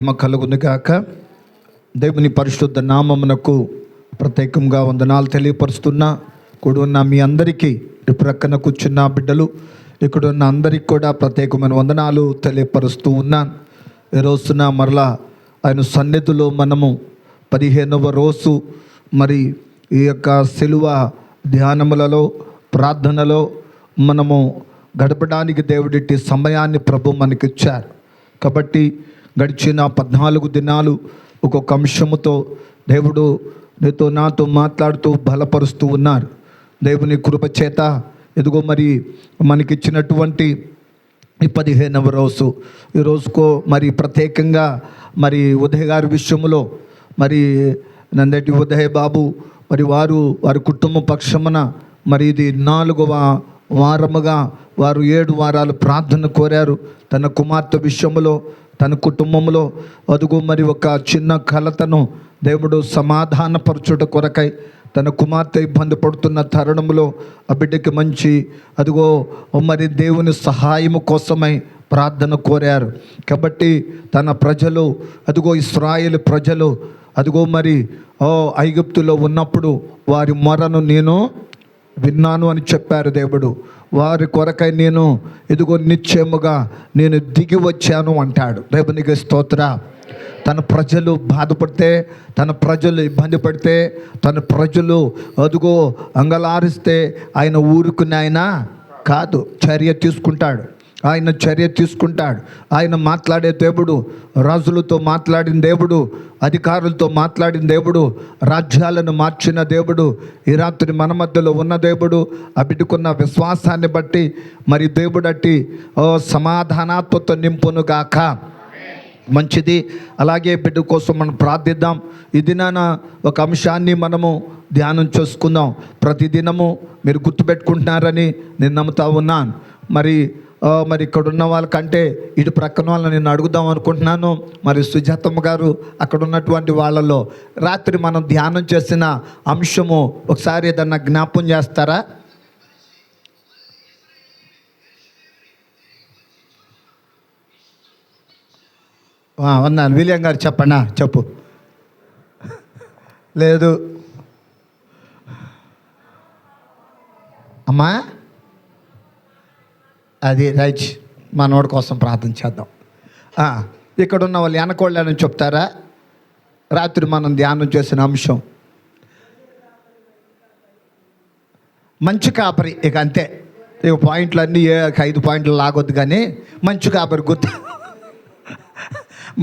కలుగును గాక. దేవుని పరిశుద్ధ నామమునకు ప్రత్యేకంగా వందనాలు తెలియపరుస్తున్నా. కూడున్న మీ అందరికీ, ప్రక్కన కూర్చున్న బిడ్డలు, ఇక్కడున్న అందరికీ కూడా ప్రత్యేకమైన వందనాలు తెలియపరుస్తూ ఉన్నాను. ఈ రోజున మరలా ఆయన సన్నిధిలో మనము 15వ రోజు మరి ఈ యొక్క సిలువ ధ్యానములలో, ప్రార్థనలో మనము గడపడానికి దేవుడిటి సమయాన్ని ప్రభు మనకిచ్చారు. కాబట్టి గడిచిన 14 దినాలు ఒక్కొక్క అంశముతో దేవుడు నీతో నాతో మాట్లాడుతూ బలపరుస్తూ ఉన్నారు. దేవుని కృప చేత ఎదుగో మరి మనకిచ్చినటువంటి ఈ 15వ రోజు, ఈ రోజుకో మరి ప్రత్యేకంగా మరి ఉదయ్ గారి విషయంలో మరి నందటి ఉదయ్ బాబు మరి వారి కుటుంబ పక్షమున మరి ఇది 4వ వారముగా వారు 7 వారాలు ప్రార్థన కోరారు. తన కుమార్తె విషయంలో, తన కుటుంబంలో అదుగో మరి ఒక చిన్న కలతను దేవుడు సమాధానపరచుట కొరకై, తన కుమార్తె ఇబ్బంది పడుతున్న తరుణంలో ఆ బిడ్డకి మంచి అదుగో మరి దేవుని సహాయము కోసమై ప్రార్థన కోరారు. కాబట్టి తన ప్రజలు అదుగో ఇశ్రాయేలు ప్రజలు అదుగో మరి ఐగుప్తులో ఉన్నప్పుడు వారి మొరను నేను విన్నాను అని చెప్పారు దేవుడు. వారి కొరకై నేను ఎదుగో నిశ్చయముగా నేను దిగి వచ్చాను అంటాడు. దేవునికి స్తోత్ర. తన ప్రజలు బాధపడితే, తన ప్రజలు ఇబ్బంది పడితే, తన ప్రజలు అదుగో అంగలారిస్తే ఆయన ఊరుకుని ఆయన కాదు, చర్య తీసుకుంటాడు. ఆయన చర్య తీసుకుంటాడు. ఆయన మాట్లాడే దేవుడు, రాజులతో మాట్లాడిన దేవుడు, అధికారులతో మాట్లాడిన దేవుడు, రాజ్యాలను మార్చిన దేవుడు, ఈ రాత్రి మన మధ్యలో ఉన్న దేవుడు. ఆ బిడ్డకున్న విశ్వాసాన్ని బట్టి మరి దేవుడు అట్టి సమాధానాత్మతో నింపును గాక. మంచిది. అలాగే బిడ్డ కోసం మనం ప్రార్థిద్దాం. ఈ దినాన ఒక అంశాన్ని మనము ధ్యానం చేసుకుందాం. ప్రతిదినము మీరు గుర్తుపెట్టుకుంటున్నారని నేను నమ్ముతా ఉన్నాను. మరి ఇక్కడ ఉన్న వాళ్ళకంటే ఇటు ప్రక్కన వాళ్ళని నేను అడుగుదాం అనుకుంటున్నాను. మరి సుజాతమ్మ గారు అక్కడ ఉన్నటువంటి వాళ్ళలో రాత్రి మనం ధ్యానం చేసిన అంశము ఒకసారి ఏదన్నా జ్ఞాపం చేస్తారా? అన్నాను. విలియం గారు చెప్పండి. చెప్పు. లేదు అమ్మా, అది రైట్. మనోడి కోసం ప్రార్థన చేద్దాం. ఇక్కడ ఉన్న వాళ్ళు వెనకోళ్ళని చెప్తారా? రాత్రి మనం ధ్యానం చేసిన అంశం మంచి కాపరి. ఇక అంతే. ఇక పాయింట్లు అన్నీ 5 పాయింట్లు లాగొద్దు, కానీ మంచి కాపరి గుర్తు.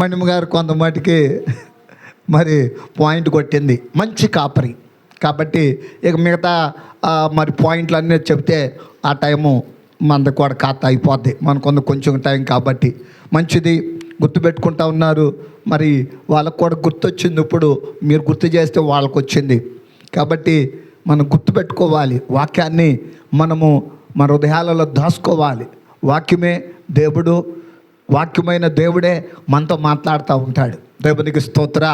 మణిమ గారు కొంతమటికి మరి పాయింట్ కొట్టింది, మంచి కాపరి. కాబట్టి ఇక మిగతా మరి పాయింట్లు అన్నీ చెప్తే ఆ టైము మనది కూడా ఖాతా అయిపోద్ది. మనకు కొంచెం టైం కాబట్టి మంచిది. గుర్తుపెట్టుకుంటా ఉన్నారు. మరి వాళ్ళకు కూడా గుర్తొచ్చింది. ఇప్పుడు మీరు గుర్తు చేస్తే వాళ్ళకు వచ్చింది. కాబట్టి మనం గుర్తుపెట్టుకోవాలి. వాక్యాన్ని మనము మన హృదయాలలో దాచుకోవాలి. వాక్యమే దేవుడు, వాక్యమైన దేవుడే మనతో మాట్లాడుతూ ఉంటాడు. దేవునికి స్తోత్ర.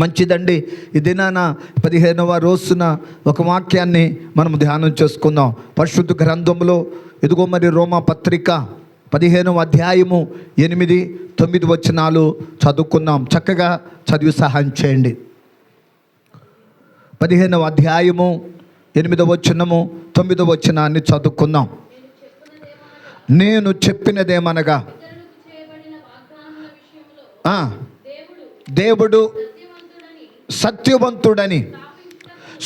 మంచిదండి. ఈ దినాన 15వ రోజున ఒక వాక్యాన్ని మనం ధ్యానం చేసుకుందాం. పరిశుద్ధ గ్రంథంలో ఇదిగో మరి రోమా పత్రిక 15వ అధ్యాయము 8, 9 వచనాలు చదువుకుందాం. చక్కగా చదివి సహాయం చేయండి. 15వ అధ్యాయము 8వ వచనము, 9వ వచనాన్ని చదువుకుందాం. నేను చెప్పినదేమనగా దేవుడు సత్యవంతుడని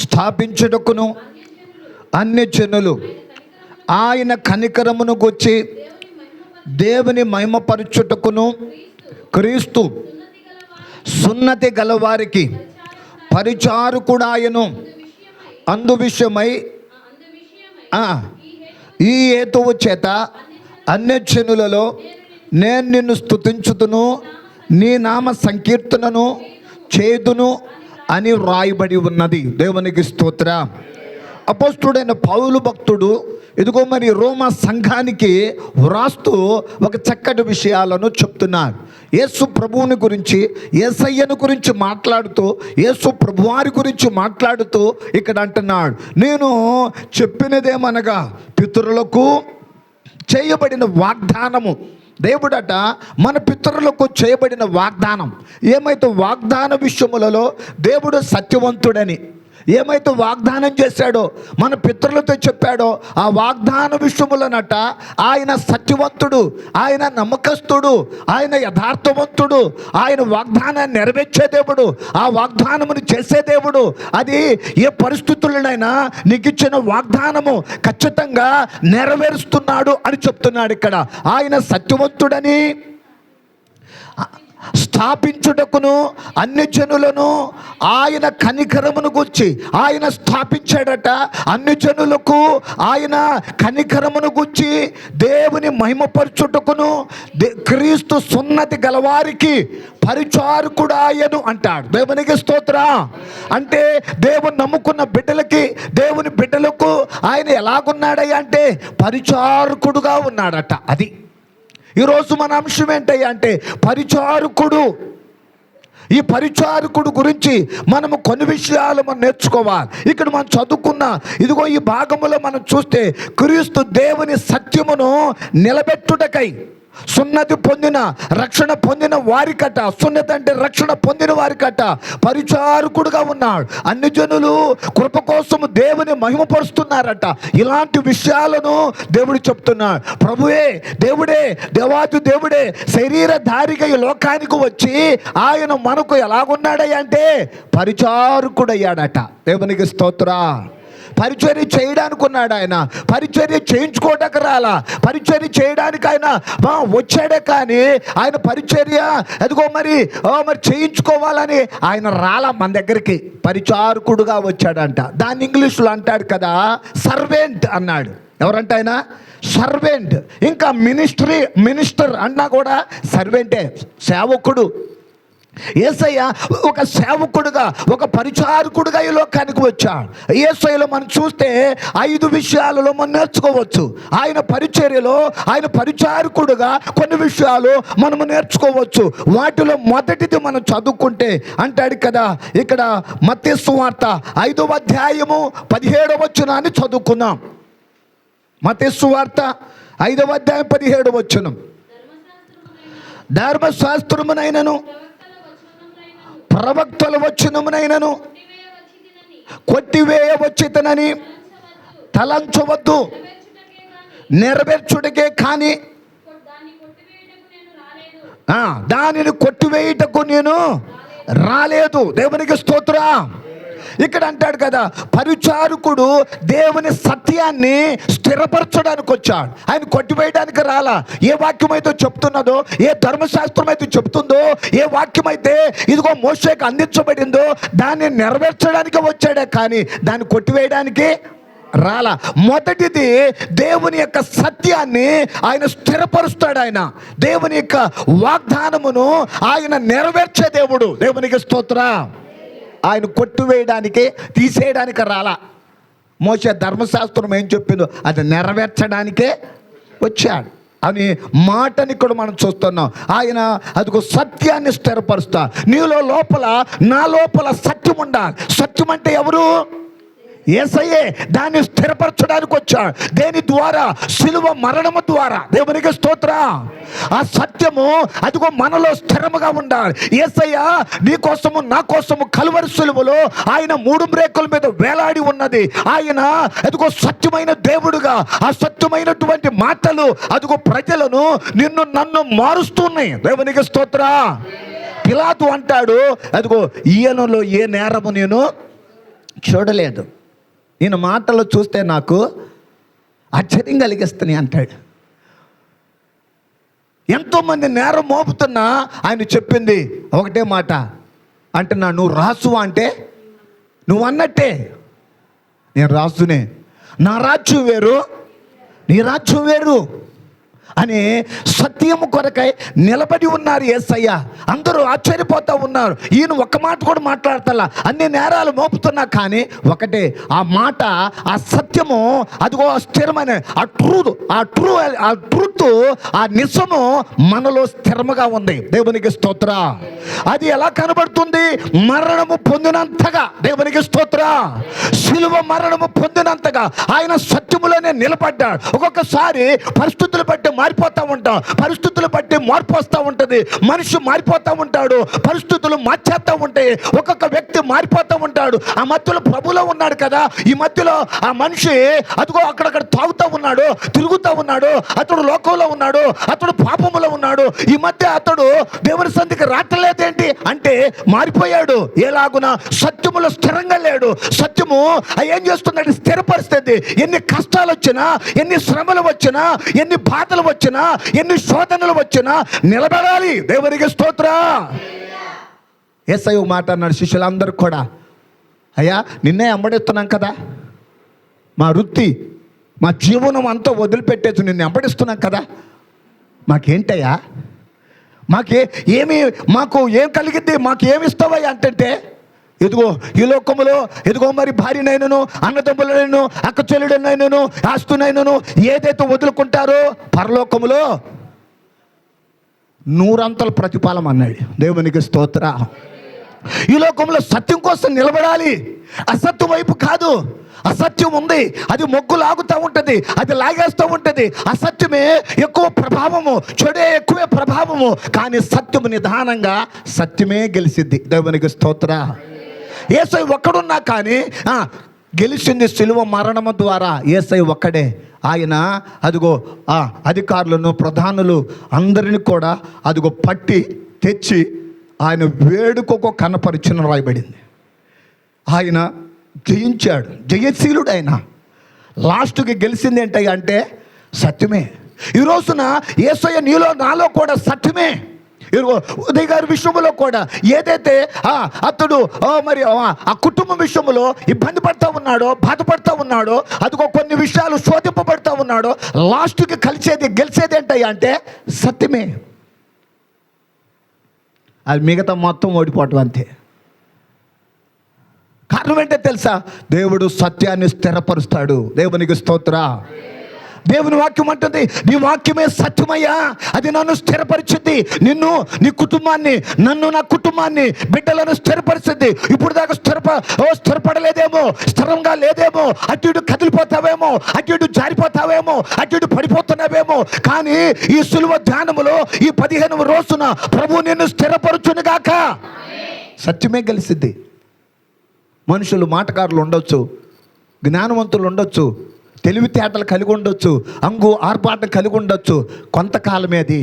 స్థాపించుటకును అన్ని జనులు ఆయన కనికరమును గూర్చి దేవుని మహిమపరచుటకును క్రీస్తు సున్నతి గలవారికి పరిచారకుడాయను. అందు విషయమై ఈ హేతువు చేత అన్యజనులలో నేను నిన్ను స్తుతించుతును, నీ నామ సంకీర్తనను చేదును అని వ్రాయబడి ఉన్నది. దేవునికి స్తోత్ర. అపోస్తుడైన పౌలు భక్తుడు ఇదిగో మరి రోమా సంఘానికి వ్రాస్తూ ఒక చక్కటి విషయాలను చెప్తున్నారు. యేసు ప్రభువుని గురించి, యేసయ్యను గురించి మాట్లాడుతూ, యేసు ప్రభువారి గురించి మాట్లాడుతూ ఇక్కడ అంటున్నాడు, నేను చెప్పినదేమనగా పితరులకు చేయబడిన వాగ్దానము దేవుడట మన పితరులకు చేయబడిన వాగ్దానం, ఏమైతే వాగ్దాన విషయములలో దేవుడు సత్యవంతుడని ఏమైతే వాగ్దానం చేశాడో, మన పితరులతో చెప్పాడో, ఆ వాగ్దాన విషయములనట ఆయన సత్యవంతుడు, ఆయన నమ్మకస్తుడు, ఆయన యథార్థవంతుడు, ఆయన వాగ్దానాన్ని నెరవేర్చే దేవుడు, ఆ వాగ్దానమును చేసే దేవుడు. అది ఏ పరిస్థితులనైనా నీకు ఇచ్చిన వాగ్దానము ఖచ్చితంగా నెరవేరుస్తున్నాడు అని చెప్తున్నాడు ఇక్కడ. ఆయన సత్యవంతుడని స్థాపించుటకును అన్ని జనులను ఆయన కనికరమును గురించి ఆయన స్థాపించాడట. అన్ని జనులకు ఆయన కనికరమును గురించి దేవుని మహిమపరచుటకును క్రీస్తు సున్నతి గలవారికి పరిచారకుడాయను అంటాడు. దేవునికి స్తోత్రం. అంటే దేవుని నమ్ముకున్న బిడ్డలకి, దేవుని బిడ్డలకు ఆయన ఎలాగున్నాడయ్యా అంటే పరిచారకుడుగా ఉన్నాడట. అది ఈరోజు మన అంశం ఏంటయ్యా అంటే పరిచారకుడు. ఈ పరిచారకుడు గురించి మనము కొన్ని విషయాలు మనం నేర్చుకోవాలి. ఇక్కడ మనం చదువుకున్న ఇదిగో ఈ భాగంలో మనం చూస్తే క్రీస్తు దేవుని సత్యమును నిలబెట్టుటకై సున్నతి పొందిన రక్షణ పొందిన వారికట, సున్నతి అంటే రక్షణ పొందిన వారికట పరిచారకుడుగా ఉన్నాడు. అన్ని జనులు కృప కోసం దేవుని మహిమపరుస్తున్నారట. ఇలాంటి విషయాలను దేవుడు చెప్తున్నాడు. ప్రభువే, దేవుడే, దేవాది దేవుడే శరీరధారిగా ఈ లోకానికి వచ్చి ఆయన మనకు ఎలాగున్నాడయ్యా అంటే పరిచారకుడయ్యాడట. దేవునికి స్తోత్రం. పరిచర్య చేయడానికి ఉన్నాడు ఆయన. పరిచర్య చేయించుకోవడానికి రాలా, పరిచర్య చేయడానికి ఆయన వచ్చాడే కానీ ఆయన పరిచర్య అదిగో మరి చేయించుకోవాలని ఆయన రాలా మన దగ్గరికి. పరిచారకుడుగా వచ్చాడంట. దాన్ని ఇంగ్లీష్లో అంటాడు కదా సర్వెంట్ అన్నాడు. ఎవరంటే ఆయన సర్వెంట్. ఇంకా మినిస్టర్ అన్నా కూడా సర్వెంటే, సేవకుడు. యేసయ్య ఒక సేవకుడుగా, ఒక పరిచారకుడుగా ఈ లోకానికి వచ్చాడు. యేసయ్యలో మనం చూస్తే 5 విషయాలలో మనం నేర్చుకోవచ్చు. ఆయన పరిచర్యలో, ఆయన పరిచారకుడుగా కొన్ని విషయాలు మనము నేర్చుకోవచ్చు. వాటిలో మొదటిది మనం చదువుకుంటే అంటాడు కదా ఇక్కడ మత్తయి సువార్త 5వ అధ్యాయము 17వ వచనాన్ని చదువుకుందాం. మత్తయి సువార్త 5వ అధ్యాయం 17వ వచనం. ధర్మశాస్త్రమునైనను ప్రవక్తల వచనమునైనను కొట్టివేయవచ్చితనని తలంచవద్దు, నెరవేర్చుటకే కానీ దానిని కొట్టివేయుటకు నేను రాలేదు. దేవునికి స్తోత్రం. ఇక్కడ అంటాడు కదా పరిచారకుడు దేవుని సత్యాన్ని స్థిరపరచడానికి వచ్చాడు. ఆయన కొట్టివేయడానికి రాలా. ఏ వాక్యం అయితే చెప్తున్నదో, ఏ ధర్మశాస్త్రం అయితే చెప్తుందో, ఏ వాక్యం అయితే ఇదిగో మోషేకి అందించబడిందో దాన్ని నెరవేర్చడానికి వచ్చాడే కానీ దాన్ని కొట్టివేయడానికి రాలా. మొదటిది దేవుని యొక్క సత్యాన్ని ఆయన స్థిరపరుస్తాడు. ఆయన దేవుని యొక్క వాగ్దానమును ఆయన నెరవేర్చే దేవుడు. దేవునికి స్తోత్రం. ఆయన కొట్టివేయడానికి, తీసేయడానికి రాలా. మోషే ధర్మశాస్త్రం ఏం చెప్పిందో అది నెరవేర్చడానికే వచ్చాడు అని మాటని కూడా మనం చూస్తున్నాం. ఆయన అదిగో సత్యాన్ని స్థిరపరుస్తా. నీలో లోపల, నా లోపల సత్యం ఉండాలి. సత్యం అంటే ఎవరు? యేసయ్యే. దాన్ని స్థిరపరచడానికి వచ్చాడు. దేని ద్వారా? సిలువ మరణము ద్వారా. దేవునికి స్తోత్రం. ఆ సత్యము అదిగో మనలో స్థిరముగా ఉండాలి. యేసయ్య నీ కోసము, నా కోసము కలువరి సిలువలో ఆయన 3 మ్రేకుల మీద వేలాడి ఉన్నది. ఆయన అదిగో సత్యమైన దేవుడుగా, ఆ సత్యమైనటువంటి మాటలు అదిగో ప్రజలను, నిన్ను నన్ను మారుస్తున్నాయి. దేవునికి స్తోత్రం. పిలాతు అంటాడు అదిగో ఈయనలో ఏ నేరము నేను చూడలేదు, ఈయన మాటలు చూస్తే నాకు ఆశ్చర్యం కలిగిస్తున్నాయి అంటాడు. ఎంతోమంది నేరం మోపుతున్నా ఆయన చెప్పింది ఒకటే మాట. అంటున్నా, నువ్వు రాజువా అంటే నువ్వు అన్నట్టే, నేను రాజునే, నా రాజ్యం వేరు, నీ రాజ్యం వేరు అని సత్యము కొరకై నిలబడి ఉన్నారు యేసయ్య. అందరూ ఆశ్చర్యపోతూ ఉన్నారు. ఈయన ఒక్క మాట కూడా మాట్లాడతలా, అన్ని నేరాలు మోపుతున్నా కానీ ఒకటే ఆ మాట, ఆ సత్యము అదిగో స్థిరమైన ఆ ట్రూత్, ఆ నిజము మనలో స్థిరముగా ఉంది. దేవునికి స్తోత్రం. అది ఎలా కనబడుతుంది? మరణము పొందినంతగా. దేవునికి స్తోత్రం. సిలువ మరణము పొందినంతగా ఆయన సత్యములోనే నిలబడ్డాడు. ఒక్కొక్కసారి పరిస్థితులు బట్టి మారిపోతూ ఉంటాం, పరిస్థితులు బట్టి మార్పు వస్తూ ఉంటుంది, మనిషి మారిపోతూ ఉంటాడు, పరిస్థితులు మార్చేస్తూ ఉంటాయి, ఒక్కొక్క వ్యక్తి మారిపోతూ ఉంటాడు. ఆ మధ్యలో ప్రభులో ఉన్నాడు కదా, ఈ మధ్యలో ఆ మనిషి అదిగో అక్కడక్కడ తాగుతూ ఉన్నాడు, తిరుగుతూ ఉన్నాడు, అతడు లోకంలో ఉన్నాడు, అతడు పాపములో ఉన్నాడు, ఈ మధ్య అతడు దేవుని సన్నిధికి రావట్లేదేంటి అంటే మారిపోయాడు. ఎలాగున సత్యములో స్థిరంగా లేడు. సత్యము ఏం చేస్తున్నాడు? స్థిరపరిస్తుంది. ఎన్ని కష్టాలు వచ్చినా, ఎన్ని శ్రమలు వచ్చినా, ఎన్ని బాధలు వచ్చినా, ఎన్ని శోధనలు వచ్చినా నిలబడాలి. దేవునికి స్తోత్రం. యేసయ్య మాట అన్నాడు శిష్యులందరూ కూడా, అయ్యా నిన్నే వెంబడిస్తున్నాం కదా, మా వృత్తి మా జీవనం అంతా వదిలిపెట్టేసి నిన్ను వెంబడిస్తున్నాం కదా, మాకేంటయ్యా, మాకు ఏం కలిగింది, మాకు ఏమి ఇస్తావయ్యా అంటే, ఎదుగో ఈ లోకములో ఎదుగో మరి భార్యనైనను, అన్నదమ్ములనైనను, అక్క చెల్లుడనైనను, ఆస్తునైనను ఏదైతే వదులుకుంటారో పరలోకములో 100 ప్రతిఫలం అన్నాడు. దేవునికి స్తోత్ర. ఈ లోకంలో సత్యం కోసం నిలబడాలి, అసత్యం వైపు కాదు. అసత్యం ఉంది, అది మొగ్గు లాగుతూ ఉంటుంది, అది లాగేస్తూ ఉంటుంది. అసత్యమే ఎక్కువ ప్రభావము, చెడే ఎక్కువే ప్రభావము. కానీ సత్యము నిదానంగా సత్యమే గెలిసిద్ది. దేవునికి స్తోత్ర. యేసయ్య ఒక్కడున్నా కానీ గెలిచింది సిలువ మరణము ద్వారా. యేసయ్య ఒక్కడే. ఆయన అదిగో అధికారులను, ప్రధానులు అందరిని కూడా అదిగో పట్టి తెచ్చి ఆయన వేడుకకు కనపరిచిన రాయబడింది. ఆయన జయించాడు, జయశీలుడు. ఆయన లాస్ట్కి గెలిచింది ఏంటంటే సత్యమే. ఈ రోజున యేసయ్య నీలో నాలో కూడా సత్యమే. ఉదయ్ గారి విషయంలో కూడా ఏదైతే అతడు మరి ఆ కుటుంబం విషయంలో ఇబ్బంది పడుతూ ఉన్నాడో, బాధపడుతూ ఉన్నాడో, అదిగో కొన్ని విషయాలు శోధింపబడుతూ ఉన్నాడో, లాస్ట్కి గెలిచేది ఏంటయ్యా అంటే సత్యమే. అది మిగతా మొత్తం ఓడిపోవటం అంతే. కారణం ఏంటో తెలుసా? దేవుడు సత్యాన్ని స్థిరపరుస్తాడు. దేవునికి స్తోత్ర. దేవుని వాక్యం అంటుంది, నీ వాక్యమే సత్యమయ్యా, అది నన్ను స్థిరపరిచింది, నిన్ను, నీ కుటుంబాన్ని, నన్ను, నా కుటుంబాన్ని, బిడ్డలను స్థిరపరిచింది. ఇప్పుడు దాకా స్థిరపడలేదేమో, స్థిరంగా లేదేమో, అటు ఇటు కదిలిపోతావేమో, అటు ఇటు జారిపోతావేమో, అటు ఇటు పడిపోతున్నావేమో. కానీ ఈ సులువ ధ్యానములో ఈ 15వ రోజున ప్రభు నిన్ను స్థిరపరచును గాక. సత్యమే గెలిసిద్ది. మనుషులు మాటకారులు ఉండొచ్చు, జ్ఞానవంతులు ఉండొచ్చు, తెలివితేటలు కలిగి ఉండొచ్చు, ఆర్పాటం కలిగి ఉండొచ్చు. కొంతకాలమే అది,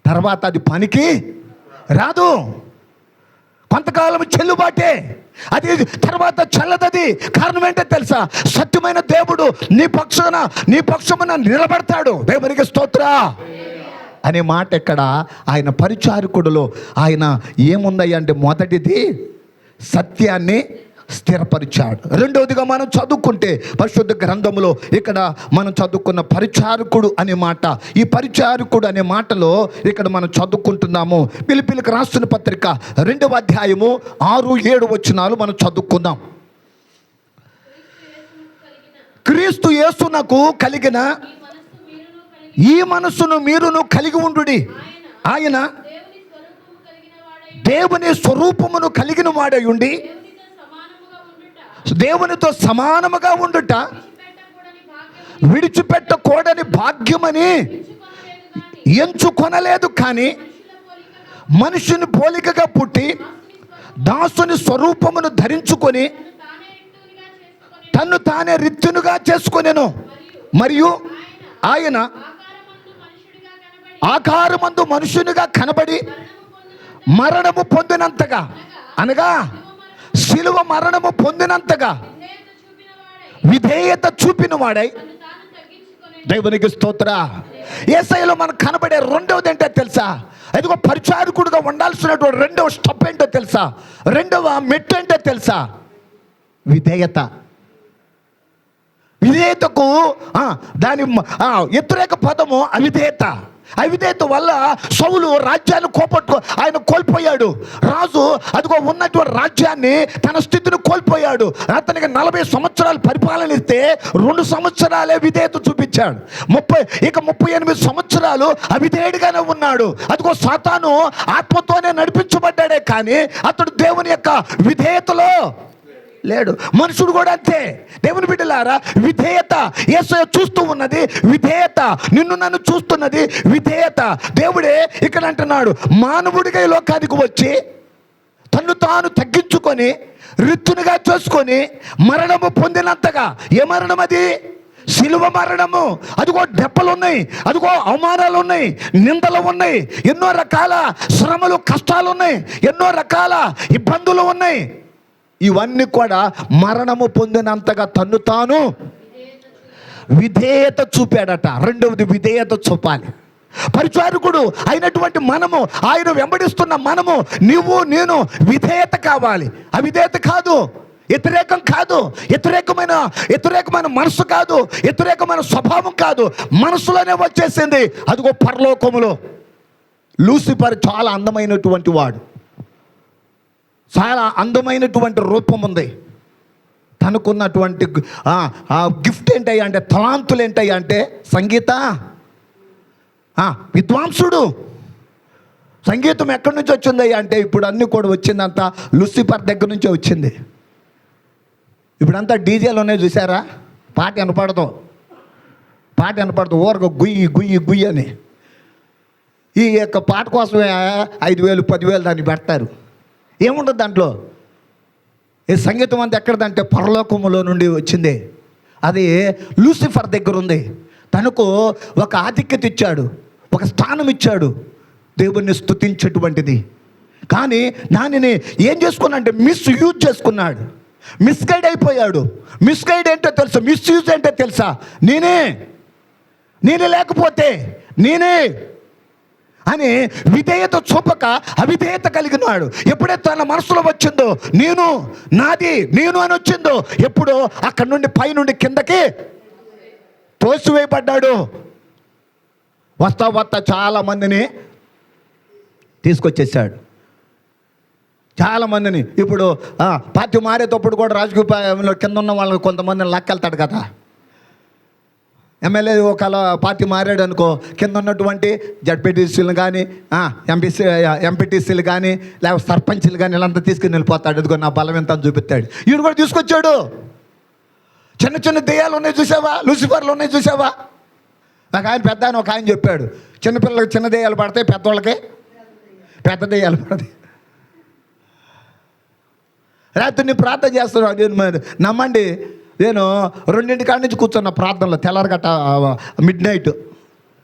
తర్వాత అది పనికి రాదు. కొంతకాలం చెల్లుబాటే, అది తర్వాత చల్లదది. కారణం ఏంటో తెలుసా? సత్యమైన దేవుడు నీ పక్షమున నిలబడతాడు. దేవునికి స్తోత్ర అనే మాట ఎక్కడ? ఆయన పరిచారకుడులో ఆయన ఏముందయ్యా అంటే, మొదటిది సత్యాన్ని స్థిరపరిచాడు. రెండవదిగా మనం చదువుకుంటే పరిశుద్ధ గ్రంథములో ఇక్కడ మనం చదువుకున్న పరిచారకుడు అనే మాట, ఈ పరిచారకుడు అనే మాటలో ఇక్కడ మనం చదువుకుంటున్నాము. ఫిలిప్పీయులకు రాసిన పత్రిక 2వ అధ్యాయము 6-7 వచనాలు మనం చదువుకుందాం. క్రీస్తు యేసునకు కలిగిన ఈ మనస్సును మీరును కలిగి ఉండుడి. ఆయన దేవుని స్వరూపమును కలిగిన వాడై ఉండి దేవునితో సమానముగా ఉండుట విడిచిపెట్టకూడని భాగ్యమని ఎంచుకొనలేదు. కానీ మనుషుని పోలికగా పుట్టి దాసుని స్వరూపమును ధరించుకొని తన్ను తానే రిత్తునుగా చేసుకొనెను. మరియు ఆయన ఆకారమందు మనుషునిగా కనబడి మరణము పొందినంతగా, అనగా శిలువ మరణము పొందినంతగా విధేయత చూపిన వాడై. దేవునికి స్తోత్ర. యేసయ్యలో మనకు కనబడే రెండవది ఏంటో తెలుసా? అదిగో పరిచారకుడుగా ఉండాల్సినటువంటి రెండవ స్టెప్ ఏంటో తెలుసా? రెండవ మెట్టు ఏంటో తెలుసా? విధేయత. విధేయతకు దాని వ్యతిరేక పదము అవిధేయత. అవిధేయత వల్ల సౌలు రాజ్యాన్ని ఆయన కోల్పోయాడు. రాజు అదిగో ఉన్నటువంటి రాజ్యాన్ని, తన స్థితిని కోల్పోయాడు. అతనికి 40 సంవత్సరాలు పరిపాలన ఇస్తే 2 సంవత్సరాలే విధేయత చూపించాడు. 38 సంవత్సరాలు అవిధేయుడిగానే ఉన్నాడు. అదిగో సాతాను ఆత్మతోనే నడిపించబడ్డాడే కానీ అతడు దేవుని యొక్క విధేయతలో లేడు. మనుషుడు కూడా అంతే. దేవుని బిడ్డలారా, విధేయత. యేసయ్య చూస్తూ ఉన్నది విధేయత, నిన్ను నన్ను చూస్తున్నది విధేయత. దేవుడే ఇక్కడ అంటున్నాడు, మానవుడిగా ఈ లోకానికి వచ్చి తన్ను తాను తగ్గించుకొని రిత్తునిగా చేసుకొని మరణము పొందినంతగా. ఏ మరణం అది? శిలువ మరణము. అదిగో దెబ్బలు ఉన్నాయి, అదిగో అవమానాలు ఉన్నాయి, నిందలు ఉన్నాయి, ఎన్నో రకాల శ్రమలు కష్టాలు ఉన్నాయి, ఎన్నో రకాల ఇబ్బందులు ఉన్నాయి. ఇవన్నీ కూడా మరణము పొందినంతగా తన్ను తాను విధేయత చూపాడట. రెండవది విధేయత చూపాలి. పరిచారకుడు అయినటువంటి మనము, ఆయన వెంబడిస్తున్న మనము, నీవు నేను విధేయత కావాలి. అవిధేయత కాదు, వ్యతిరేకం కాదు, వ్యతిరేకమైన మనసు కాదు, వ్యతిరేకమైన స్వభావం కాదు, మనసులోనే వచ్చేసింది. అదిగో పరలోకములో లూసిఫర్ చాలా అందమైనటువంటి వాడు, చాలా అందమైనటువంటి రూపం ఉంది. తనకున్నటువంటి గిఫ్ట్ ఏంటయ్యా అంటే, తలాంతులు ఏంటయ్యా అంటే, సంగీత విద్వాంసుడు. సంగీతం ఎక్కడి నుంచి వచ్చిందయ్యా అంటే, ఇప్పుడు అన్నీ కూడా వచ్చిందంతా లూసిఫర్ దగ్గర నుంచే వచ్చింది. ఇప్పుడంతా డీజేలోనే చూసారా, పాట వినపడదు ఊరక గుయ్యి గుయ్యి గుయ్యి అని. ఈ యొక్క పాట కోసమే 5,000 10,000 దాన్ని పెడతారు. ఏముండదు దాంట్లో. ఈ సంగీతం అంతా ఎక్కడదంటే పరలోకములో నుండి వచ్చింది. అది లూసిఫర్ దగ్గర ఉంది. తనకు ఒక ఆధిక్యత ఇచ్చాడు, ఒక స్థానం ఇచ్చాడు, దేవుణ్ణి స్తుతించేటువంటిది. కానీ దానిని ఏం చేసుకున్నాడంటే మిస్యూజ్ చేసుకున్నాడు, మిస్గైడ్ అయిపోయాడు. మిస్గైడ్ ఏంటో తెలుసా, మిస్యూజ్ ఏంటో తెలుసా? నేనే లేకపోతే నేనే అని విధేయత చూపక అవిధేయత కలిగినాడు. ఎప్పుడైతే తన మనసులో వచ్చిందో నేను అని వచ్చిందో, ఎప్పుడో అక్కడి నుండి పైనుండి కిందకి తోసివేయబడ్డాడు. వస్తా చాలా మందిని తీసుకొచ్చేసాడు, చాలామందిని. ఇప్పుడు పార్టీ మారేటప్పుడు కూడా రాజకీయంలో కింద ఉన్న వాళ్ళని కొంతమందిని లక్కెళ్తాడు కదా. ఎమ్మెల్యే ఒకవేళ పార్టీ మారాడు అనుకో, కింద ఉన్నటువంటి జడ్పీటీసీలు కానీ ఎంపీటీసీలు కానీ లేకపోతే సర్పంచ్లు కానీ వీళ్ళంతా తీసుకుని వెళ్ళిపోతాడు. ఇదిగో నా బలం ఎంత అని చూపిస్తాడు. ఈయన కూడా తీసుకొచ్చాడు. చిన్న చిన్న దెయ్యాలు ఉన్నాయి చూసావా, లూసిఫర్లు ఉన్నాయి చూసావా. నాకు ఆయన ఒక ఆయన చెప్పాడు, చిన్నపిల్లలకి చిన్న దెయ్యాలు పడతాయి, పెద్దవాళ్ళకి పెద్ద దెయ్యాలు పడతాయి. రాత్రి నేను ప్రార్థన చేస్తున్నాను, నేను నమ్మండి, నేను 2 కాడి నుంచి కూర్చున్న ప్రార్థనలో. తెల్లారగట్ట మిడ్-నైట్,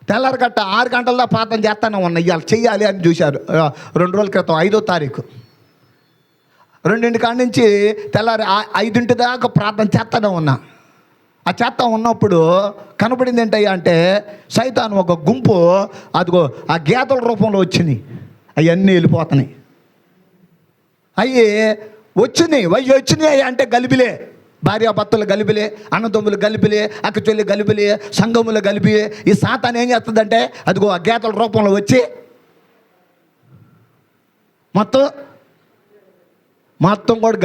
తెల్లారగట్ట 6 గంటల ప్రార్థన చేస్తానే ఉన్నా. ఇవాళ చెయ్యాలి అని చూశారు 2 రోజుల క్రితం, 5వ తారీఖు. 2 కాడి నుంచి తెల్లారి 5 దాకా ప్రార్థన చేస్తానే ఉన్నా. ఆ చేస్తా ఉన్నప్పుడు కనపడింది ఏంటయ్యా అంటే, సైతాను ఒక గుంపు అదిగో ఆ గేదెల రూపంలో వచ్చినాయి. అవన్నీ వెళ్ళిపోతున్నాయి. వచ్చినాయి అంటే గలిబిలే, భార్యాభర్తలు గలిబిలే, అన్నదమ్ములు గలిబిలే, అక్క చెల్లి గలిబిలే, సంఘములు గలిబిలే. ఈ సాతాను ఏం చేస్తుందంటే అదిగో ఆ గేదెల రూపంలో వచ్చి మొత్తం కూడా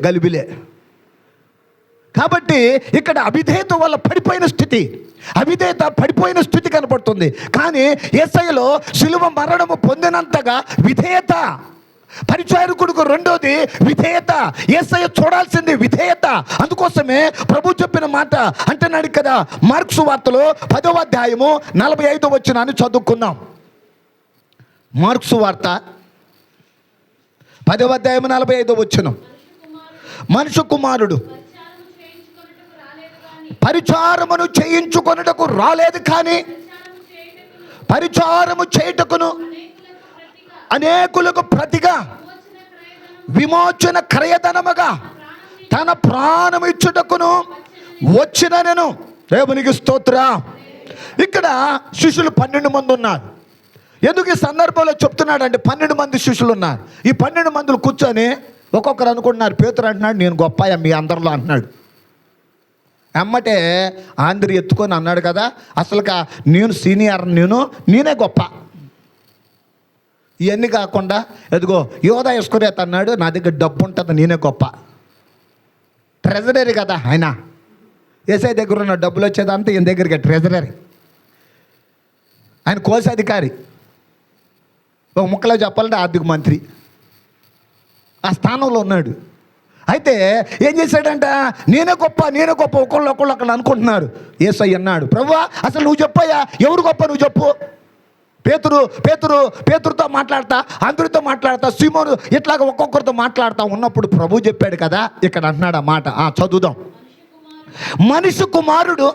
గలిబిలే. కాబట్టి ఇక్కడ అవిధేయత వల్ల పడిపోయిన స్థితి కనపడుతుంది. కానీ యేసయ్యలో శిలువ మరణము పొందినంతగా విధేయత. పరిచారకుడికి రెండోది విధేయత. యేసయ్య చూడాల్సింది విధేయత. అందుకోసమే ప్రభు చెప్పిన మాట అంటున్నాడు కదా, మార్కు సువార్తలో 10వ అధ్యాయము 45వ వచనాన్ని చదువుకుందాం. మార్కు సువార్త 10వ అధ్యాయము 45వ వచనం. మనుష్య కుమారుడు పరిచారమును చేయించుకొనుటకు రాలేదు, కానీ పరిచారము చేయుటకును అనేకులకు ప్రతిగా విమోచన క్రయధనముగా తన ప్రాణం ఇచ్చుటకును వచ్చిన నేను. దేవునికి స్తోత్ర. ఇక్కడ శిష్యులు 12 మంది ఉన్నారు. ఎందుకు ఈ సందర్భంలో చెప్తున్నాడంటే 12 మంది శిష్యులు ఉన్నారు. ఈ 12 మందిలు కూర్చొని ఒక్కొక్కరు అనుకుంటున్నారు. పేతురు అంటున్నాడు, నేను గొప్ప మీ అందరిలో అంటున్నాడు. అమ్మటే ఆంధ్ర ఎత్తుకొని అన్నాడు కదా, అసలుగా నేను సీనియర్, నేనే గొప్ప. ఇవన్నీ కాకుండా ఎదుగో యోధా ఇస్కరియోతు అన్నాడు, నా దగ్గర డబ్బు ఉంటుంది, నేనే గొప్ప. ట్రెజరీ కదా ఆయన. యేసయ్య దగ్గర ఉన్న డబ్బులు వచ్చేదంతా ఈయన దగ్గరికి ట్రెజరీ. ఆయన కోశాధికారి, ఒక ముక్కలో చెప్పాలంటే ఆర్థిక మంత్రి. ఆ స్థానంలో ఉన్నాడు. అయితే ఏం చేశాడంట, నేనే గొప్ప ఒకళ్ళు అక్కడ అనుకుంటున్నారు. యేసయ్య అన్నాడు, ప్రభువా అసలు నువ్వు చెప్పయ్యా, ఎవరు గొప్ప నువ్వు చెప్పు. పేతురుతో మాట్లాడతా, అందరితో మాట్లాడతా, సీమోను ఇట్లాగ ఒక్కొక్కరితో మాట్లాడుతూ ఉన్నప్పుడు ప్రభు చెప్పాడు కదా, ఇక్కడ అంటున్నాడు ఆ మాట. చదువుదాం. మనిషి కుమారుడు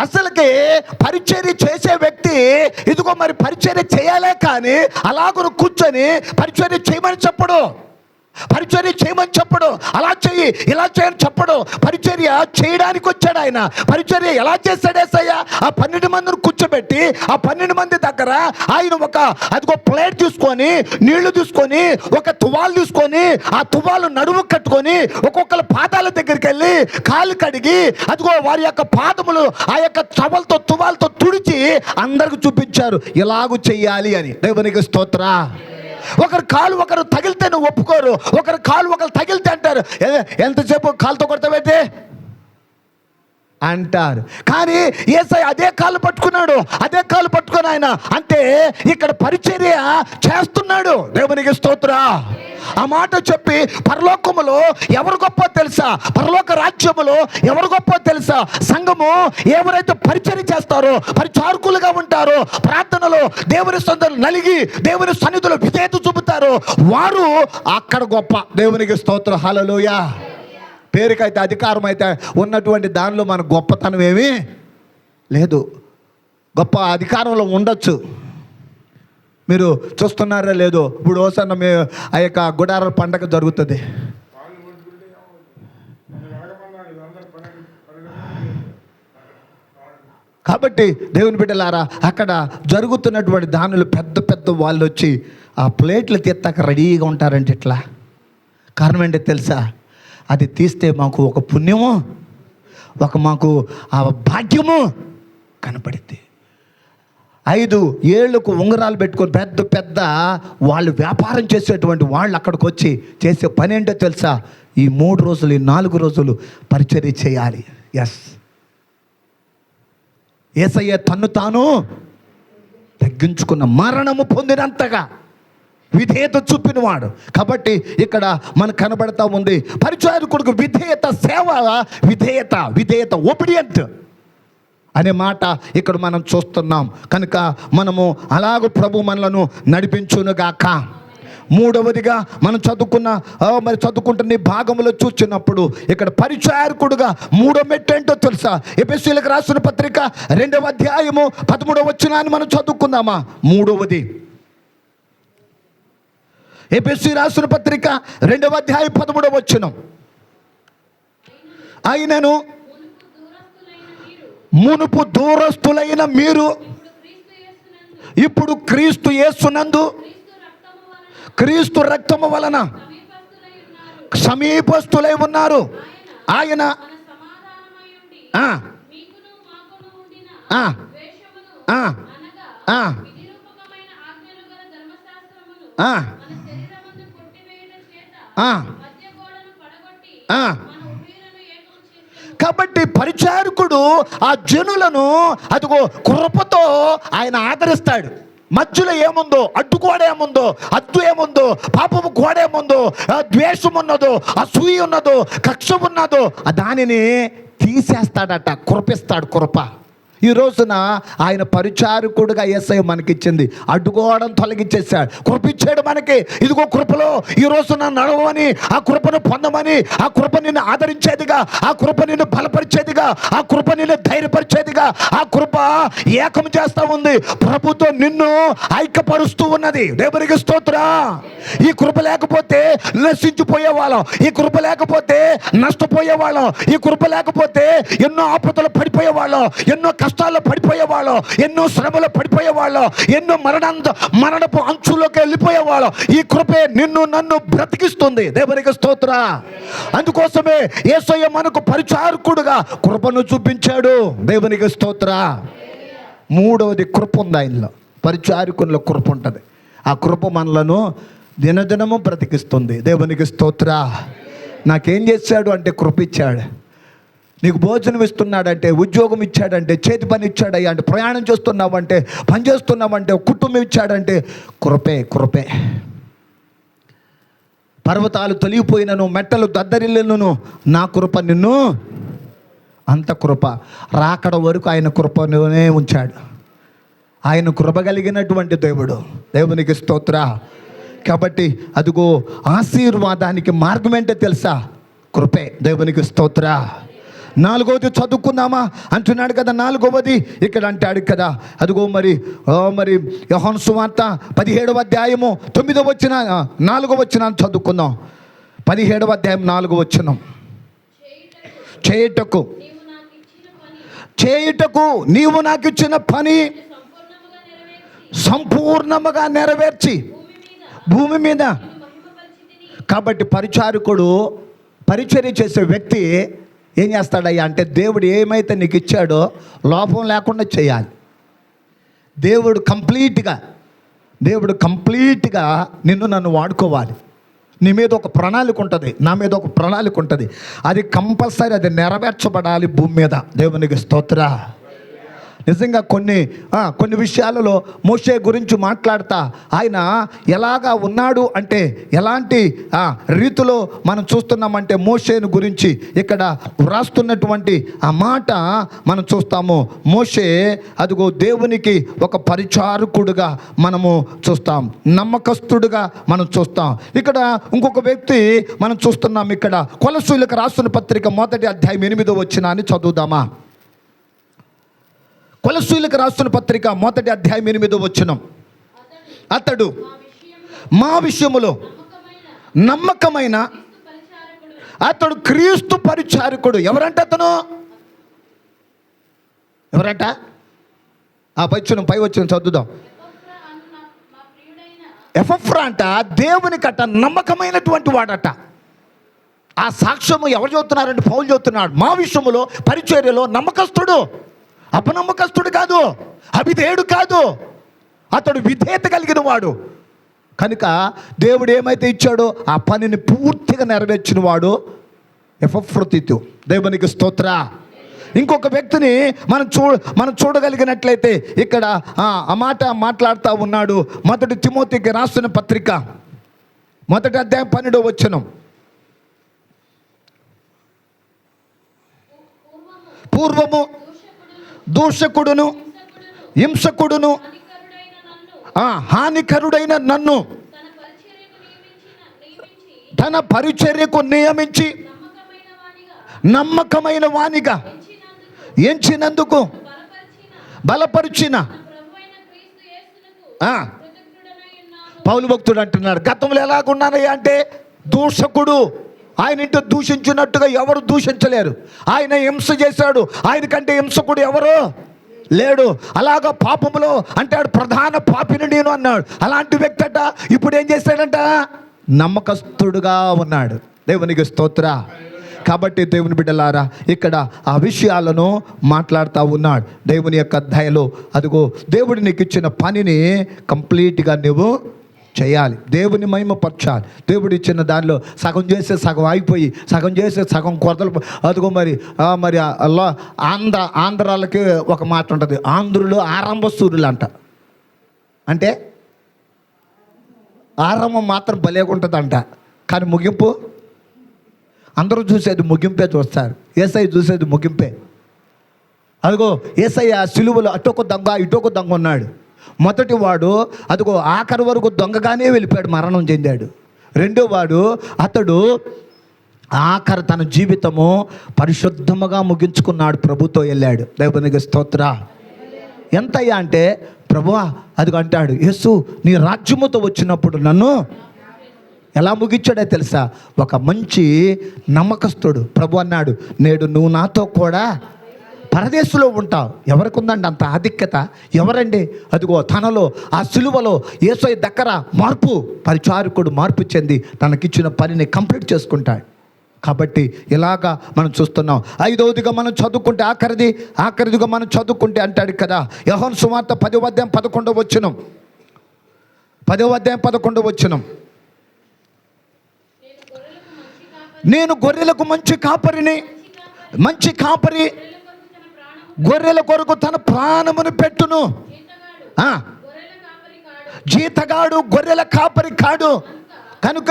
అసలుకి పరిచర్య చేసే వ్యక్తి ఇదిగో మరి పరిచర్య చేయాలే కానీ అలాగూ కూర్చొని పరిచర్య చేయమని చెప్పడు, పరిచర్య చేయమని చెప్పడు, అలా చెయ్యి ఇలా చేయని చెప్పడు. పరిచర్య చేయడానికి వచ్చాడు ఆయన. పరిచర్య ఎలా చేశాడు యేసయ్య? ఆ 12 మందిని కూర్చోబెట్టి ఆ 12 మంది దగ్గర ఆయన అదిగో ప్లేట్ తీసుకొని, నీళ్లు తీసుకొని, ఒక తువాలు తీసుకొని, ఆ తువాలు నడుము కట్టుకొని ఒక్కొక్కరు పాదాల దగ్గరికి వెళ్ళి కాళ్ళు కడిగి అదిగో వారి యొక్క పాదములు ఆ యొక్క తువాలతో తుడిచి అందరికి చూపించారు, ఇలాగూ చెయ్యాలి అని. దేవునికి స్తోత్ర. ఒకరు కాలు ఒకరు తగిలితే నువ్వు ఒప్పుకోరు, ఒకరు కాలు ఒకరు తగిలితే అంటారు, ఎంతసేపు కాలుతో కొడతావైతే అంటారు. కానీ యేసయ్య అదే కాలు పట్టుకుని ఆయన అంటే ఇక్కడ పరిచర్య చేస్తున్నాడు. దేవునికి స్తోత్ర. ఆ మాట చెప్పి పరలోకములో ఎవరు గొప్ప తెలుసా? పరలోక రాజ్యములో ఎవరు గొప్ప తెలుసా? సంఘము ఎవరైతే పరిచర్య చేస్తారో, పరిచారకులుగా ఉంటారో, ప్రార్థనలో దేవుని సన్నిధిలో నలిగి దేవుని సన్నిధిలో విధేయత చూపుతారో వారు అక్కడ గొప్ప. దేవునికి స్తోత్ర. హల్లెలూయా. పేరుకైతే అధికారం అయితే ఉన్నటువంటి దానిలో మన గొప్పతనం ఏమీ లేదు. గొప్ప అధికారంలో ఉండొచ్చు. మీరు చూస్తున్నారా లేదో, ఇప్పుడు ఓసన్న ఆ యొక్క గుడారాల పండగ జరుగుతుంది. కాబట్టి దేవుని బిడ్డలారా, అక్కడ జరుగుతున్నటువంటి దానిలో పెద్ద వాళ్ళు వచ్చి ఆ ప్లేట్లు తీస్తాక రెడీగా ఉంటారంటే ఇట్లా. కారణం ఏంటో తెలుసా? అది తీస్తే మాకు ఒక పుణ్యము, మాకు ఆ భాగ్యము కనపడింది. 5 ఏళ్ళకు ఉంగరాలు పెట్టుకొని పెద్ద వాళ్ళు వ్యాపారం చేసేటువంటి వాళ్ళు అక్కడికి వచ్చి చేసే పని ఏంటో తెలుసా? ఈ 3 రోజులు, ఈ 4 రోజులు పరిచర్య చేయాలి. యేసయ్య తన్ను తాను తగ్గించుకున్న, మరణము పొందినంతగా విధేయత చూపినవాడు. కాబట్టి ఇక్కడ మనకు కనబడతా ఉంది పరిచారకుడికి విధేయత, సేవ, విధేయత ఒబిడియంట్ అనే మాట ఇక్కడ మనం చూస్తున్నాం. కనుక మనము అలాగ ప్రభు మనలను నడిపించునుగాక. మూడవదిగా మనం చదువుకుంటున్న ఈ భాగంలో చూసినప్పుడు ఇక్కడ పరిచారకుడుగా 3వ మెట్టు ఏంటో తెలుసా? ఎఫెసీయులకు రాసిన పత్రిక 2వ అధ్యాయము 13వ వచనాన్ని మనం చదువుకుందామా? 3వది ఎఫెసీ రాసిన పత్రిక 2వ అధ్యాయం 13వ వచనం. అయినను మునుపు దూరస్తులైన మీరు ఇప్పుడు క్రీస్తు యేసునందు క్రీస్తు రక్తము వలన సమీపస్తులై ఉన్నారు. ఆయన కాబట్టి పరిచారకుడు ఆ జనులను అదిగో కృపతో ఆయన ఆదరిస్తాడు. మధ్యలో ఏముందో, అడ్డుగోడ ఏముందో, అద్దు ఏముందో, పాపము గోడ ఏముందో, ద్వేషం ఉన్నదో, అసూయ ఉన్నదో, కక్ష ఉన్నదో దానిని తీసేస్తాడట, కృపిస్తాడు. కృప ఈ రోజున ఆయన పరిచారకుడుగా యేసయ్య మనకిచ్చింది. అడ్డుకోవడం తొలగించేశాడు, కృపిచ్చాడు మనకి. ఇదిగో కృపలో ఈ రోజున నడవమని, ఆ కృపను పొందమని, ఆ కృప నిన్ను ఆదరించేదిగా, ఆ కృప నిన్ను బలపరిచేదిగా, ఆ కృప నిన్ను ధైర్యపరిచేదిగా, ఆ కృప ఏకం చేస్తూ ఉంది. ప్రభుతో నిన్ను ఐక్యపరుస్తూ ఉన్నది. దేవునికి స్తోత్రం. ఈ కృప లేకపోతే నశించిపోయే వాళ్ళం, ఈ కృప లేకపోతే నష్టపోయే వాళ్ళం, ఈ కృప లేకపోతే ఎన్నో ఆపదలు పడిపోయే వాళ్ళం, ఎన్నో కష్టాల్లో పడిపోయేవాళ్ళం, ఎన్నో శ్రమలో పడిపోయేవాళ్ళం, ఎన్నో మరణపు అంచులోకి వెళ్ళిపోయేవాళ్ళం. ఈ కృపే నిన్ను నన్ను బ్రతికిస్తుంది. దేవునికి స్తోత్ర. అందుకోసమే యేసయ్య మనకు పరిచారకుడుగా కృపను చూపించాడు. దేవునికి స్తోత్ర. 3వది కృప ఉంది ఆయనలో. పరిచారకుల్లో కృప ఉంటుంది. ఆ కృప మనలను దినదినము బ్రతికిస్తుంది. దేవునికి స్తోత్ర. నాకేం చేశాడు అంటే కృప ఇచ్చాడు. నీకు భోజనం ఇస్తున్నాడంటే, ఉద్యోగం ఇచ్చాడంటే, చేతి పని ఇచ్చాడయ్యా అంటే, ప్రయాణం చేస్తున్నావంటే, పని చేస్తున్నావంటే, కుటుంబం ఇచ్చాడంటే కృపే. పర్వతాలు తొలిగిపోయినను, మెట్టలు దద్దరిల్లును, నా కృప నిన్ను, అంత కృప రాకడ వరకు ఆయన కృపనే ఉంచాడు. ఆయన కృప కలిగినటువంటి దేవుడు. దేవునికి స్తోత్ర. కాబట్టి అదిగో ఆశీర్వాదానికి మార్గం ఏంటో తెలుసా? కృపే. దేవునికి స్తోత్ర. నాలుగవది చదువుకుందామా అంటున్నాడు కదా. నాలుగవది ఇక్కడ అంటాడు కదా, అదిగో మరి యోహాను సువార్త 17వ అధ్యాయము 9వ వచనం 4వ వచనం చదువుకుందాం. 17వ అధ్యాయం 4వ వచనం. చేయుటకు నీవు నాకు ఇచ్చిన పని సంపూర్ణముగా నెరవేర్చి భూమి మీద. కాబట్టి పరిచారకుడు, పరిచర్య చేసే వ్యక్తి ఏం చేస్తాడయ్యా అంటే, దేవుడు ఏమైతే నీకు ఇచ్చాడో లోపం లేకుండా చేయాలి. దేవుడు కంప్లీట్గా నిన్ను నన్ను వాడుకోవాలి. నీ మీద ఒక ప్రణాళిక ఉంటుంది, నా మీద ఒక ప్రణాళిక ఉంటుంది. అది కంపల్సరీ, అది నెరవేర్చబడాలి భూమి మీద. దేవునికి స్తోత్ర. నిజంగా కొన్ని విషయాలలో మోషే గురించి మాట్లాడతా ఆయన ఎలాగా ఉన్నాడు అంటే, ఎలాంటి రీతిలో మనం చూస్తున్నామంటే, మోషేను గురించి ఇక్కడ వ్రాస్తున్నటువంటి ఆ మాట మనం చూస్తాము. మోషే అదిగో దేవునికి ఒక పరిచారకుడుగా మనము చూస్తాం, నమ్మకస్తుడుగా మనం చూస్తాం. ఇక్కడ ఇంకొక వ్యక్తి మనం చూస్తున్నాం. ఇక్కడ కొలస్సీయులకు రాసిన పత్రిక 1వ అధ్యాయం 8వ వచనాన్ని చదువుదామా. కొలస్సీయులకు రాసిన పత్రిక 1వ అధ్యాయం 8వ వచనం. అతడు మా విషయములో నమ్మకమైన, అతడు క్రీస్తు పరిచారకుడు. ఎవరంట అతను? ఎవరంట? పై వచ్చిన చదువుదాం. ఎపఫ్రా అంట దేవునికట నమ్మకమైనటువంటి వాడట. ఆ సాక్ష్యము ఎవరు చదువుతున్నారంటే పౌలు చదువుతున్నాడు. మా విషయములో పరిచర్యలో నమ్మకస్తుడు, అపనమ్మకస్తుడు కాదు, అవిధేయుడు కాదు, అతడు విధేయత కలిగిన వాడు. కనుక దేవుడు ఏమైతే ఇచ్చాడో ఆ పనిని పూర్తిగా నెరవేర్చిన వాడు ఎపఫ్రొదితు. దేవునికి స్తోత్ర. ఇంకొక వ్యక్తిని మనం చూడగలిగినట్లయితే ఇక్కడ ఆ మాట మాట్లాడుతూ ఉన్నాడు. 1 తిమోతికి రాసిన పత్రిక 1వ అధ్యాయం 12వ వచనం. పూర్వము దూషకుడును హింసకుడును హానికరుడైన నన్ను తన పరిచర్యకు నియమించి నమ్మకమైన వానిగా ఎంచినందుకు బలపరిచిన పౌలు భక్తుడు అంటున్నాడు, గతంలో ఎలాగున్నానయ్యా అంటే దూషకుడు. ఆయన ఇంటూ దూషించినట్టుగా ఎవరు దూషించలేరు. ఆయన హింస చేశాడు, ఆయనకంటే హింసకుడు ఎవరు లేడు. అలాగా పాపములో అంటాడు ప్రధాన పాపిని నేను అన్నాడు. అలాంటి వ్యక్తి అట ఇప్పుడు ఏం చేశాడంట? నమ్మకస్తుడుగా ఉన్నాడు. దేవునికి స్తోత్ర. కాబట్టి దేవుని బిడ్డలారా, ఇక్కడ ఆ విషయాలను మాట్లాడుతూ ఉన్నాడు. దేవుని యొక్క దయలో అదిగో దేవుడు నీకు ఇచ్చిన పనిని కంప్లీట్గా నువ్వు చేయాలి, దేవుని మహిమపరచాలి. దేవుడు ఇచ్చిన దానిలో సగం చేసే సగం ఆగిపోయి, సగం చేసే సగం కొరతలు. అదిగో మరి ఆంధ్రాలకి ఒక మాట ఉంటుంది, ఆంధ్రులు ఆరంభసూరులు అంట. అంటే ఆరంభం మాత్రం భలేగుంటుందంట, కానీ ముగింపు అందరూ చూసేది ముగింపే చూస్తారు. యేసయ్య చూసేది ముగింపే. అదిగో యేసయ్య సిలువలో అటొక దొంగ ఇటొక దొంగ ఉన్నాడు. మొదటి వాడు అదిగో ఆఖరి వరకు దొంగగానే వెళ్ళిపోయాడు, మరణం చెందాడు. రెండో వాడు అతడు ఆఖరి తన జీవితము పరిశుద్ధముగా ముగించుకున్నాడు, ప్రభుతో వెళ్ళాడు. దేవునికి స్తోత్ర. ఎంతయ్యా అంటే ప్రభువా అదిగో అంటాడు, యేసు నీ రాజ్యముతో వచ్చినప్పుడు నన్ను ఎలా ముగించాడో తెలుసా? ఒక మంచి నమ్మకస్తుడు. ప్రభు అన్నాడు, నేడు నువ్వు నాతో కూడా పరదేశంలో ఉంటావు. ఎవరికి ఉందండి అంత ఆధిక్యత? ఎవరండి? అదిగో తనలో ఆ సిలువలో యేసయ్య దగ్గర మార్పు, పరిచారకుడు మార్పు చెంది తనకిచ్చిన పనిని కంప్లీట్ చేసుకుంటాడు. కాబట్టి ఇలాగా మనం చూస్తున్నాం. ఐదవదిగా మనం చదువుకుంటే ఆఖరిదిగా మనం చదువుకుంటే అంటాడు కదా, యోహాను సువార్త 10వ అధ్యాయం 11వ వచనం. 10వ అధ్యాయం 11వ వచనం. నేను గొర్రెలకు మంచి కాపరిని, మంచి కాపరి గొర్రెల కొరకు తన ప్రాణమును పెట్టును. జీతగాడు గొర్రెల కాపరి కాడు. కనుక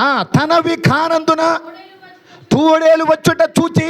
ఆ, తనవి కానందున తూడేలు వచ్చుట చూచి.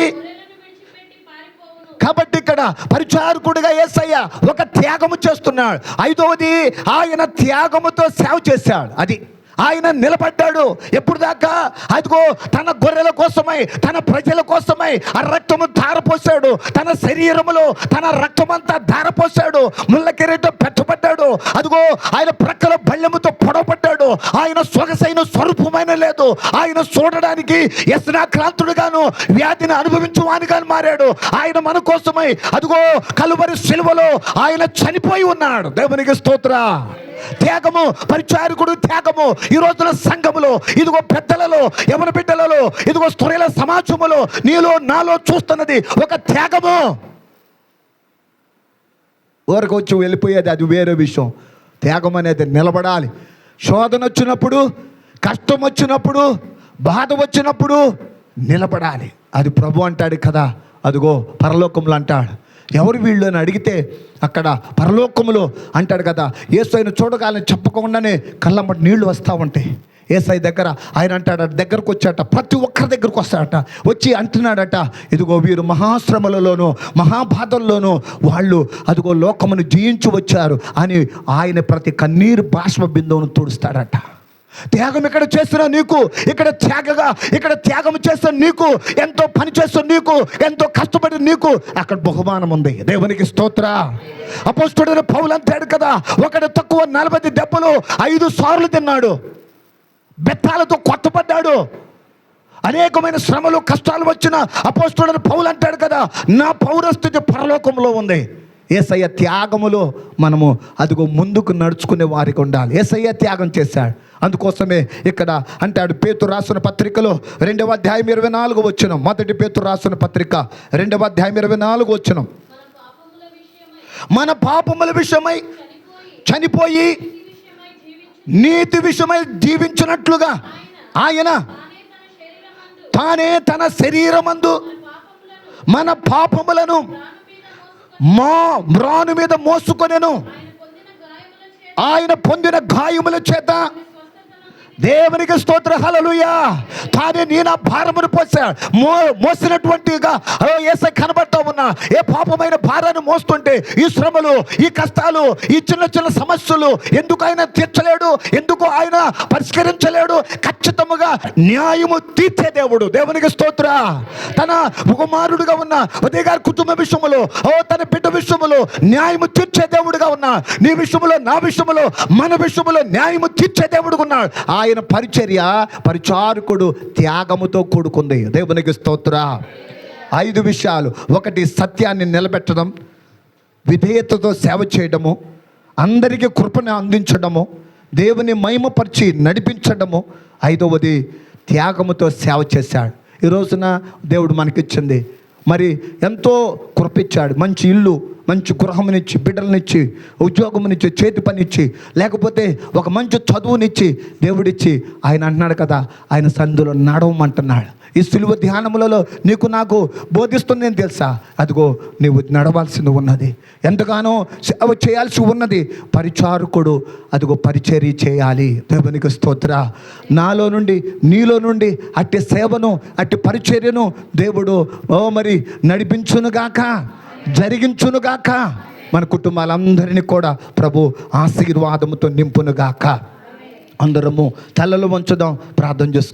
కాబట్టి ఇక్కడ పరిచారకుడిగా యేసయ్య ఒక త్యాగము చేస్తున్నాడు. ఐదవది, ఆయన త్యాగముతో సేవ చేశాడు. అది ఆయన నిలబడ్డాడు. ఎప్పుడు దాకా? అదిగో తన గొర్రెల కోసమై, తన ప్రజల కోసమై ఆ రక్తము ధారపోసాడు. తన శరీరములో తన రక్తమంతా ధారపోసాడు. ముళ్ళ కిరీటం పెట్టబడ్డాడు. అదిగో ఆయన ప్రక్కల బళ్ళెముతో పొడవబడ్డాడు. ఆయన సొగసైన స్వరూపమైన లేదు. ఆయన చూడడానికి వ్యసనాక్రాంతుడుగాను, వ్యాధిని అనుభవించువానిగాను మారాడు. ఆయన మన కోసమై అదిగో కలువరి సిలువలో ఆయన చనిపోయి ఉన్నాడు. దేవునికి స్తోత్ర. త్యాగము, పరిచారకుడు త్యాగము. ఈ రోజున సంఘములో, ఇదిగో పెద్దలలో, యవన బిడ్డలలో, ఇదిగో స్త్రీల సమాజములో నీలో నాలో చూస్తున్నది ఒక త్యాగము. ఊరకు వచ్చి వెళ్ళిపోయేది అది వేరే విషయం. త్యాగం అనేది నిలబడాలి. శోధన వచ్చినప్పుడు, కష్టం వచ్చినప్పుడు, బాధ వచ్చినప్పుడు నిలబడాలి. అది ప్రభు అంటాడు కదా, అదిగో పరలోకంలో అంటాడు. ఎవరు వీళ్ళు అని అడిగితే అక్కడ పరలోకములో అంటాడు కదా, యేసయ్యను చూడగానే చెప్పకుండానే కళ్ళమ్మటి నీళ్లు వస్తూ ఉంటాయి. యేసయ్య దగ్గర ఆయన అంటాడట, దగ్గరకు వచ్చాట, ప్రతి ఒక్కరి దగ్గరకు వస్తాడట. వచ్చి అంటున్నాడట, ఇదిగో వీరు మహాశ్రమలలోనూ మహాబాధల్లోనూ వాళ్ళు అదిగో లోకమును జయించి వచ్చారు అని ఆయన ప్రతి కన్నీరు బాష్ప బిందువును తుడుస్తాడట. త్యాగం ఇక్కడ చేస్తున్న నీకు, ఇక్కడ త్యాగం చేస్తున్న నీకు, ఎంతో పని చేస్తున్న నీకు, ఎంతో కష్టపడి నీకు అక్కడ బహుమానం ఉంది. దేవునికి స్తోత్ర. అపోస్తలుడైన పౌలు అంటాడు కదా, ఒకడు తక్కువ 40 దెబ్బలు 5 సార్లు తిన్నాడు. బెత్తాలతో కొట్టబడ్డాడు. అనేకమైన శ్రమలు కష్టాలు వచ్చిన అపోస్తలుడైన పౌలు అంటాడు కదా, నా పౌరస్థితి పరలోకంలో ఉంది. యేసయ్య త్యాగములో మనము అదిగో ముందుకు నడుచుకునే వారికి ఉండాలి. యేసయ్య త్యాగం చేశాడు. అందుకోసమే ఇక్కడ అంటాడు, పేతురు రాసిన పత్రికలో 2వ అధ్యాయం 24 వచనం. మొదటి పేతురు రాసిన పత్రిక 2వ అధ్యాయం 24 వచనం. మన పాపముల విషయమై చనిపోయి నీతి విషయమై జీవించినట్లుగా ఆయన తానే తన శరీరమందు మన పాపములను మ్రాను మీద మోసుకొనెను. ఆయన పొందిన గాయముల చేత దేవునికి స్తోత్ర. హల్లెలూయా. తానే నీ నా భారమును మోసినటువంటిగా యేసయ్య కనబడతా ఉన్నా. ఏ పాపమైన భారాన్ని మోస్తుంటే ఈ శ్రమలు, ఈ కష్టాలు, ఈ చిన్న చిన్న సమస్యలు ఎందుకు ఆయన తీర్చలేడు? ఎందుకు ఆయన పరిష్కరించలేడు? ఖచ్చితంగా న్యాయము తీర్చే దేవుడు. దేవునికి స్తోత్ర. తన కుమారుడుగా ఉన్న ఉదయ గారి కుటుంబ విషయంలో, తన బిడ్డ విషయంలో న్యాయము తీర్చే దేవుడుగా ఉన్నా. నీ విషయంలో, నా విషయంలో, మన విషయంలో న్యాయము తీర్చే దేవుడుగా ఉన్నాడు. ఆయన పరిచారకుడు త్యాగముతో కూడుకుంది. దేవునికి స్తోత్ర. 5 విషయాలు. 1, సత్యాన్ని నిలబెట్టడం, విధేయతతో సేవ చేయడము, అందరికీ కృపను అందించడము, దేవుని మహిమపరిచి నడిపించడము. 5వది త్యాగముతో సేవ చేశాడు. ఈ రోజున దేవుడు మనకిచ్చింది మరి ఎంతో కృపించాడు. మంచి ఇల్లు, మంచి గృహమునిచ్చి, బిడ్డలనిచ్చి, ఉద్యోగమునిచ్చి, చేతి పనిచ్చి, లేకపోతే ఒక మంచి చదువునిచ్చి దేవుడిచ్చి ఆయన అంటున్నాడు కదా, ఆయన సందులో నడవమంటున్నాడు. ఈ సిలువ ధ్యానములలో నీకు నాకు బోధిస్తుంది అని తెలుసా? అదిగో నీవు నడవాల్సింది ఉన్నది, ఎంతగానో సేవ చేయాల్సి ఉన్నది. పరిచారకుడు అదిగో పరిచర్య చేయాలి. దేవునికి స్తోత్ర. నాలో నుండి, నీలో నుండి అట్టి సేవను, అట్టి పరిచర్యను దేవుడు మరి నడిపించునుగాక, జరిగించునుగాక. మన కుటుంబాలందరినీ కూడా ప్రభు ఆశీర్వాదముతో నింపునుగాక. అందరము తలలు వంచుదాం, ప్రార్థన చేసుకుందాం.